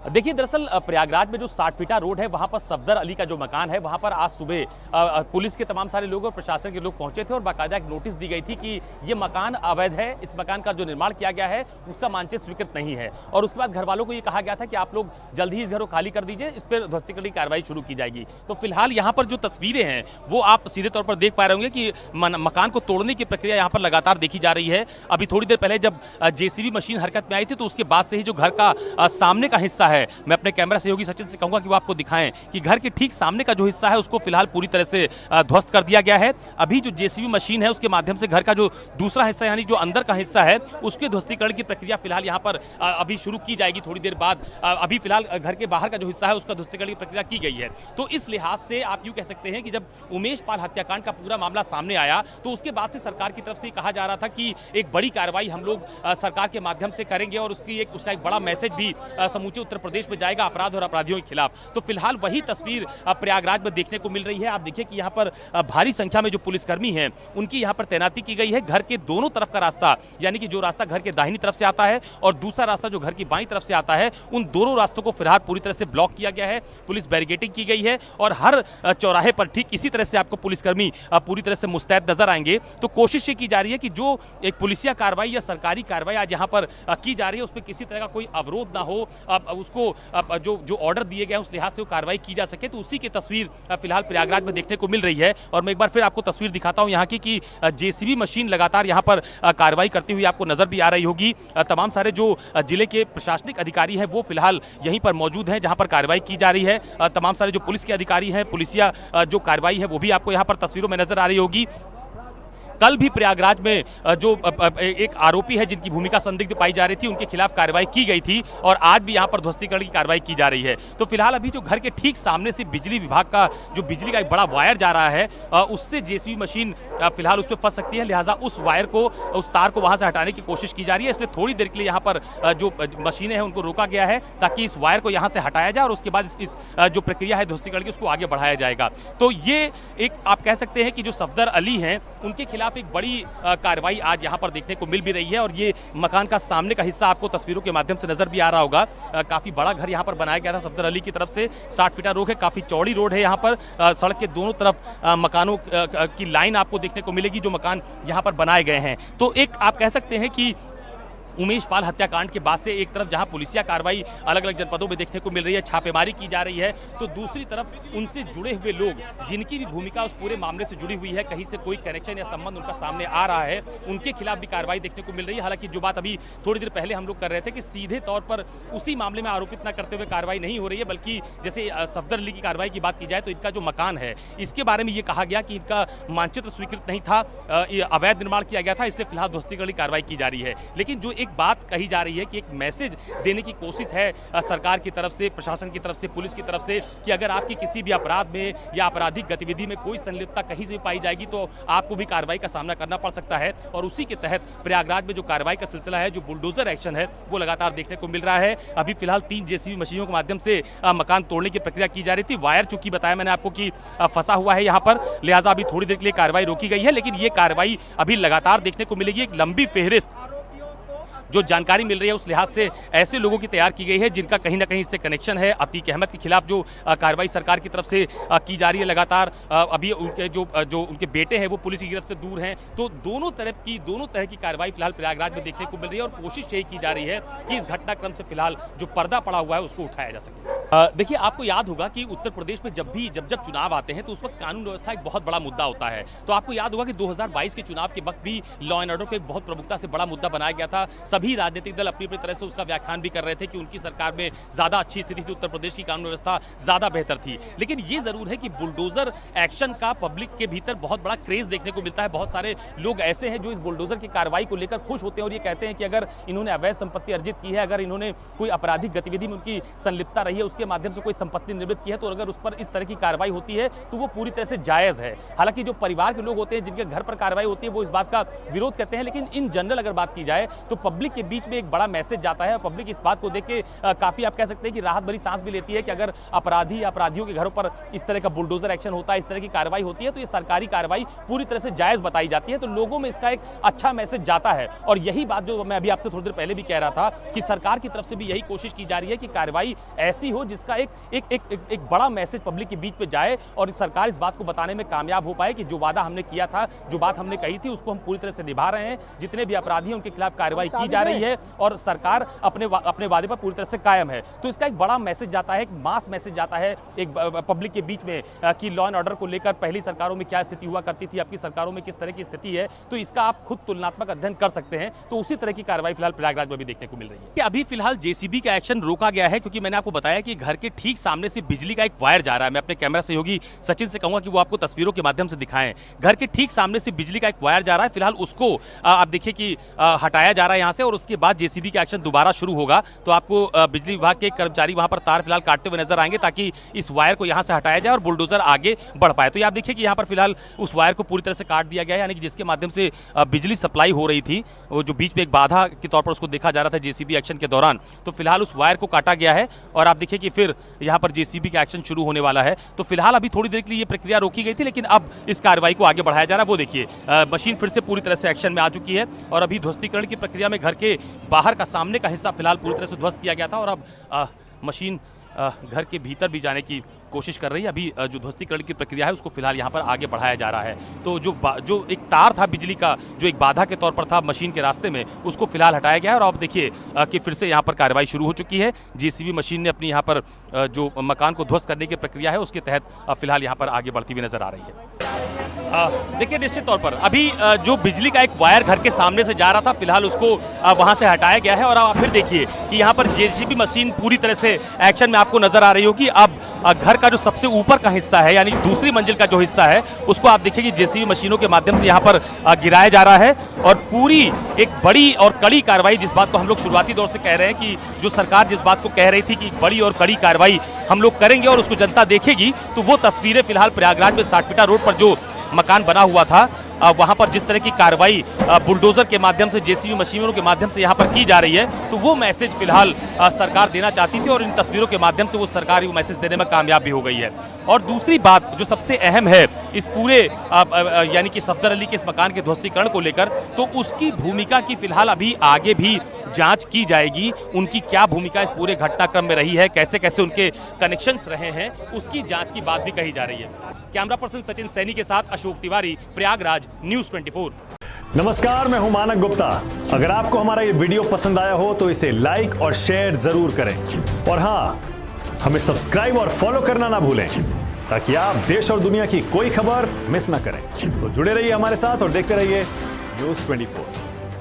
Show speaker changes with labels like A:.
A: देखिए, दरअसल प्रयागराज में जो 60 फीटा रोड है, वहां पर सफदर अली का जो मकान है, वहां पर आज सुबह पुलिस के तमाम सारे लोग और प्रशासन के लोग पहुंचे थे और बाकायदा एक नोटिस दी गई थी कि ये मकान अवैध है, इस मकान का जो निर्माण किया गया है उसका मानचित्र स्वीकृत नहीं है। और उसके बाद घर वालों को ये कहा गया था कि आप लोग जल्द ही इस घर को खाली कर दीजिए, इस पर ध्वस्तीकरण की कार्रवाई शुरू की जाएगी। तो फिलहाल यहाँ पर जो तस्वीरें हैं वो आप सीधे तौर पर देख पा रहे होंगे कि मकान को तोड़ने की प्रक्रिया यहाँ पर लगातार देखी जा रही है। अभी थोड़ी देर पहले जब जेसीबी मशीन हरकत में आई थी तो उसके बाद से ही जो घर का सामने का हिस्सा है, मैं अपने कैमरा सहयोगी सचिन से कहूंगा कि वो आपको दिखाएं कि घर के ठीक सामने का जो हिस्सा है उसको फिलहाल पूरी तरह से ध्वस्त कर दिया गया है। अभी जो जेसीबी मशीन है उसके माध्यम से घर का जो दूसरा हिस्सा यानी जो अंदर का हिस्सा है उसके ध्वस्तीकरण की प्रक्रिया फिलहाल यहाँ पर अभी शुरू की जाएगी थोड़ी देर बाद। अभी फिलहाल घर के बाहर का जो हिस्सा है उसका ध्वस्तीकरण की प्रक्रिया की गई है। तो इस लिहाज से आप यूं कह सकते हैं कि जब उमेश पाल हत्याकांड का पूरा मामला सामने आया तो उसके बाद से सरकार की तरफ से कहा जा रहा था कि एक बड़ी कार्रवाई हम लोग सरकार के माध्यम से करेंगे और उसका एक बड़ा मैसेज भी समूचे उत्तर प्रदेश में जाएगा अपराध और अपराधियों के खिलाफ। तो फिलहाल वही तस्वीर प्रयागराज में देखने को मिल रही है। आप देखिए कि यहाँ पर भारी संख्या में जो पुलिसकर्मी हैं उनकी यहाँ पर तैनाती की गई है। घर के दोनों तरफ का रास्ता यानी कि जो रास्ता घर के दाहिनी तरफ से आता है और दूसरा रास्ता जो घर की बाईं तरफ से आता है, उन दोनों रास्तों को फिलहाल पूरी तरह से ब्लॉक किया गया है। पुलिस बैरिकेडिंग की गई है और हर चौराहे पर ठीक इसी तरह से आपको पुलिसकर्मी पूरी तरह से मुस्तैद नजर आएंगे। तो कोशिश ये की जा रही है कि जो एक पुलिसिया कार्रवाई या सरकारी कार्रवाई आज यहाँ पर की जा रही है उसमें किसी तरह का कोई अवरोध ना हो, उसको जो ऑर्डर दिए गए उस लिहाज से वो कार्रवाई की जा सके। तो उसी की तस्वीर फिलहाल प्रयागराज में देखने को मिल रही है। और मैं एक बार फिर आपको तस्वीर दिखाता हूं यहाँ की कि जेसीबी मशीन लगातार यहाँ पर कार्रवाई करती हुई आपको नजर भी आ रही होगी। तमाम सारे जो जिले के प्रशासनिक अधिकारी हैं वो फिलहाल यहीं पर मौजूद हैं जहां पर कार्रवाई की जा रही है। तमाम सारे जो पुलिस के अधिकारी हैं, पुलिसिया जो कार्रवाई है वो भी आपको यहाँ पर तस्वीरों में नजर आ रही होगी। कल भी प्रयागराज में जो एक आरोपी है जिनकी भूमिका संदिग्ध पाई जा रही थी उनके खिलाफ कार्रवाई की गई थी और आज भी यहां पर ध्वस्तीकरण की कार्रवाई की जा रही है। तो फिलहाल अभी जो घर के ठीक सामने से बिजली विभाग का जो बिजली का एक बड़ा वायर जा रहा है उससे जेसीबी मशीन फिलहाल उस पर फंस सकती है, लिहाजा उस वायर को, उस तार को वहां से हटाने की कोशिश की जा रही है। इसलिए थोड़ी देर के लिए यहाँ पर जो मशीनें हैं उनको रोका गया है ताकि इस वायर को यहाँ से हटाया जाए और उसके बाद इस जो प्रक्रिया है ध्वस्तीकरण की उसको आगे बढ़ाया जाएगा। तो ये एक आप कह सकते हैं कि जो सफदर अली हैं उनके खिलाफ एक बड़ी कार्रवाई आज यहां पर देखने को मिल भी रही है। और ये मकान का सामने का हिस्सा आपको तस्वीरों के माध्यम से नजर भी आ रहा होगा। काफी बड़ा घर यहां पर बनाया गया था सफदर अली की तरफ से। 60 फीटा रोड है, काफी चौड़ी रोड है यहां पर। सड़क के दोनों तरफ मकानों की लाइन आपको देखने को मिलेगी जो मकान यहां पर बनाए गए हैं। तो एक आप कह सकते हैं कि उमेश पाल हत्याकांड के बाद से एक तरफ जहां पुलिसिया कार्रवाई अलग अलग जनपदों में देखने को मिल रही है, छापेमारी की जा रही है, तो दूसरी तरफ उनसे जुड़े हुए लोग जिनकी भी भूमिका उस पूरे मामले से जुड़ी हुई है, कहीं से कोई कनेक्शन या संबंध उनका सामने आ रहा है, उनके खिलाफ भी कार्रवाई देखने को मिल रही है। हालांकि जो बात अभी थोड़ी देर पहले हम लोग कर रहे थे कि सीधे तौर पर उसी मामले में आरोपित न करते हुए कार्रवाई नहीं हो रही है, बल्कि जैसे सफदर अली की कार्रवाई की बात की जाए तो इनका जो मकान है इसके बारे में ये कहा गया कि इनका मानचित्र स्वीकृत नहीं था, अवैध निर्माण किया गया था, इसलिए फिलहाल ध्वस्तीकरण की कार्रवाई की जा रही है। लेकिन जो एक बात कही जा रही है कि एक मैसेज देने की कोशिश है सरकार की तरफ से, प्रशासन की तरफ से, पुलिस की तरफ से कि अगर आपकी किसी भी अपराध में या आपराधिक गतिविधि में कोई संलिप्तता कहीं से पाई जाएगी तो आपको भी कार्रवाई का सामना करना पड़ सकता है। और उसी के तहत प्रयागराज में जो कार्रवाई का सिलसिला है, जो बुलडोजर एक्शन है, वो लगातार देखने को मिल रहा है। अभी फिलहाल 3 जेसीबी मशीनों के माध्यम से मकान तोड़ने की प्रक्रिया की जा रही थी। वायर चूंकि बताया मैंने आपको कि फंसा हुआ है यहाँ पर, लिहाजा अभी थोड़ी देर के लिए कार्रवाई रोकी गई है। लेकिन ये कार्रवाई अभी लगातार देखने को मिलेगी। एक लंबी फेहरिस्त जो जानकारी मिल रही है उस लिहाज से ऐसे लोगों की तैयार की गई है जिनका कहीं ना कहीं इससे कनेक्शन है। अतीक अहमद के खिलाफ जो कार्रवाई सरकार की तरफ से की जा रही है लगातार, अभी उनके जो उनके बेटे हैं वो पुलिस की गिरफ्त से दूर हैं। तो दोनों तरह की कार्रवाई फिलहाल प्रयागराज में देखने को मिल रही है और कोशिश यही की जा रही है कि इस घटनाक्रम से फिलहाल जो पर्दा पड़ा हुआ है उसको उठाया जा सके। देखिए, आपको याद होगा कि उत्तर प्रदेश में जब चुनाव आते हैं तो उस वक्त कानून व्यवस्था एक बहुत बड़ा मुद्दा होता है। तो आपको याद होगा कि 2022 के चुनाव के वक्त भी लॉ एंड ऑर्डर को एक बहुत प्रमुखता से बड़ा मुद्दा बनाया गया था। सभी राजनीतिक दल अपनी अपनी तरह से उसका व्याख्यान भी कर रहे थे कि उनकी सरकार में ज्यादा अच्छी स्थिति थी, उत्तर प्रदेश की कानून व्यवस्था ज्यादा बेहतर थी। लेकिन ये जरूर है कि बुलडोजर एक्शन का पब्लिक के भीतर बहुत बड़ा क्रेज देखने को मिलता है। बहुत सारे लोग ऐसे हैं जो इस बुलडोजर की कार्रवाई को लेकर खुश होते हैं और ये कहते हैं कि अगर इन्होंने अवैध संपत्ति अर्जित की है, अगर इन्होंने कोई आपराधिक गतिविधि में उनकी संलिप्तता रही है, उसके माध्यम से कोई संपत्ति निर्मित की है, तो अगर उस पर इस तरह की कार्रवाई होती है तो वो पूरी तरह से जायज है। हालांकि जो परिवार के लोग होते हैं जिनके घर पर कार्रवाई होती है वो इस बात का विरोध करते हैं। लेकिन इन जनरल अगर बात की जाए तो पब्लिक पब्लिक के बीच में एक बड़ा मैसेज जाता है। पब्लिक इस बात को देख के काफी आप कह सकते हैं कि राहत भरी सांस भी लेती है कि अगर अपराधी या अपराधियों के घरों पर इस तरह का बुलडोजर एक्शन होता है, इस तरह की कार्रवाई होती है, तो ये सरकारी कार्रवाई पूरी तरह से जायज बताई जाती है। तो लोगों में इसका एक अच्छा मैसेज जाता है। और यही बात जो मैं अभी आपसे थोड़ी देर पहले भी कह रहा था कि सरकार की तरफ से भी यही कोशिश की जा रही है कि कार्रवाई ऐसी हो जिसका एक बड़ा मैसेज पब्लिक के बीच में जाए और सरकार इस बात को बताने में कामयाब हो पाए कि जो वादा हमने किया था, जो बात हमने कही थी, उसको हम पूरी तरह से निभा रहे हैं। जितने भी अपराधी हैं उनके खिलाफ कार्रवाई की जा रही है और सरकार अपने वादे पर पूरी तरह से कायम है। तो इसका एक बड़ा मैसेज जाता है, एक मास मैसेज जाता है एक पब्लिक के बीच में कि लॉ एंड ऑर्डर को लेकर पहली सरकारों में क्या स्थिति हुआ करती थी, अब की सरकारों में किस तरह की स्थिति है। तो इसका आप खुद तुलनात्मक अध्ययन कर सकते हैं। तो उसी तरह की कार्रवाई फिलहाल प्रयागराज में भी देखने को मिल रही है। अभी फिलहाल जेसीबी का एक्शन रोका गया है क्योंकि मैंने आपको बताया कि घर के ठीक सामने से बिजली का एक वायर जा रहा है। मैं अपने कैमरा सहयोगी सचिन से कहूंगा कि वो आपको तस्वीरों के माध्यम से दिखाएं। घर के ठीक सामने से बिजली का एक वायर जा रहा है। फिलहाल उसको आप देखिए कि हटाया जा रहा है यहां से और उसके बाद जेसीबी का एक्शन दोबारा शुरू होगा। तो आपको बिजली विभाग के कर्मचारी वहां पर तार फिलहाल काटते हुए नजर आएंगे ताकि इस वायर को यहां से हटाया जाए और बुलडोजर आगे बढ़ पाए। तो आप देखिए कि यहां पर फिलहाल उस वायर को पूरी तरह से काट दिया गया है, यानी कि जिसके माध्यम से बिजली सप्लाई हो रही थी, वो जो बीच में एक बाधा के तौर पर उसको देखा जा रहा था जेसीबी एक्शन के दौरान। तो फिलहाल उस वायर को काटा गया है और आप देखिए कि फिर यहां पर जेसीबी का एक्शन शुरू होने वाला है। तो फिलहाल अभी थोड़ी देर के लिए ये प्रक्रिया रोकी गई थी, लेकिन अब इस कार्रवाई को आगे बढ़ाया जा रहा है। वो देखिए मशीन फिर से पूरी तरह से एक्शन में आ चुकी है और अभी ध्वस्तीकरण की प्रक्रिया में घर के बाहर का सामने का हिस्सा फिलहाल पूरी तरह से ध्वस्त किया गया था और अब मशीन घर के भीतर भी जाने की कोशिश कर रही है। अभी जो ध्वस्तीकरण की प्रक्रिया है उसको फिलहाल यहाँ पर आगे बढ़ाया जा रहा है। तो जो एक तार था बिजली का, जो एक बाधा के तौर पर था मशीन के रास्ते में, उसको फिलहाल हटाया गया है और आप देखिए कि फिर से यहाँ पर कार्रवाई शुरू हो चुकी है। जेसीबी मशीन ने अपनी यहाँ पर जो मकान को ध्वस्त करने की प्रक्रिया है उसके तहत फिलहाल यहाँ पर आगे बढ़ती हुई नजर आ रही है। देखिए निश्चित तौर पर अभी जो बिजली का एक वायर घर के सामने से जा रहा था, फिलहाल उसको वहां से हटाया गया है और आप फिर देखिए कि यहाँ पर जेसीबी मशीन पूरी तरह से एक्शन में आपको नजर आ रही होगी। अब घर का जो सबसे ऊपर का हिस्सा है, यानी दूसरी मंजिल का जो हिस्सा है, उसको आप देखिए कि जेसीबी मशीनों के माध्यम से यहाँ पर गिराया जा रहा है और पूरी एक बड़ी और कड़ी कार्रवाई, जिस बात को हम लोग शुरुआती दौर से कह रहे हैं कि जो सरकार जिस बात को कह रही थी कि बड़ी और कड़ी कार्रवाई हम लोग करेंगे और उसको जनता देखेगी, तो वो तस्वीरें फिलहाल प्रयागराज में 60 फीटा रोड पर जो मकान बना हुआ था वहां पर जिस तरह की कार्रवाई बुलडोजर के माध्यम से, जेसीबी मशीनों के माध्यम से यहां पर की जा रही है, तो वो मैसेज फिलहाल सरकार देना चाहती थी और इन तस्वीरों के माध्यम से वो सरकार वो मैसेज देने में कामयाब भी हो गई है। और दूसरी बात जो सबसे अहम है इस पूरे यानी कि सफदर अली के इस मकान के ध्वस्तीकरण को लेकर, तो उसकी भूमिका की फिलहाल अभी आगे भी जांच की जाएगी। उनकी क्या भूमिका इस पूरे घटनाक्रम में रही है, कैसे कैसे उनके कनेक्शंस रहे हैं, उसकी जांच की बात भी कही जा रही है। कैमरा पर्सन सचिन सैनी के साथ अशोक तिवारी, प्रयागराज, न्यूज़ 24।
B: नमस्कार, मैं हूं मानक गुप्ता। अगर आपको हमारा ये वीडियो पसंद आया हो तो इसे लाइक और शेयर जरूर करें और हाँ, हमें सब्सक्राइब और फॉलो करना ना भूलें ताकि आप देश और दुनिया की कोई खबर मिस ना करें। तो जुड़े रहिए हमारे साथ और देखते रहिए न्यूज़ 24।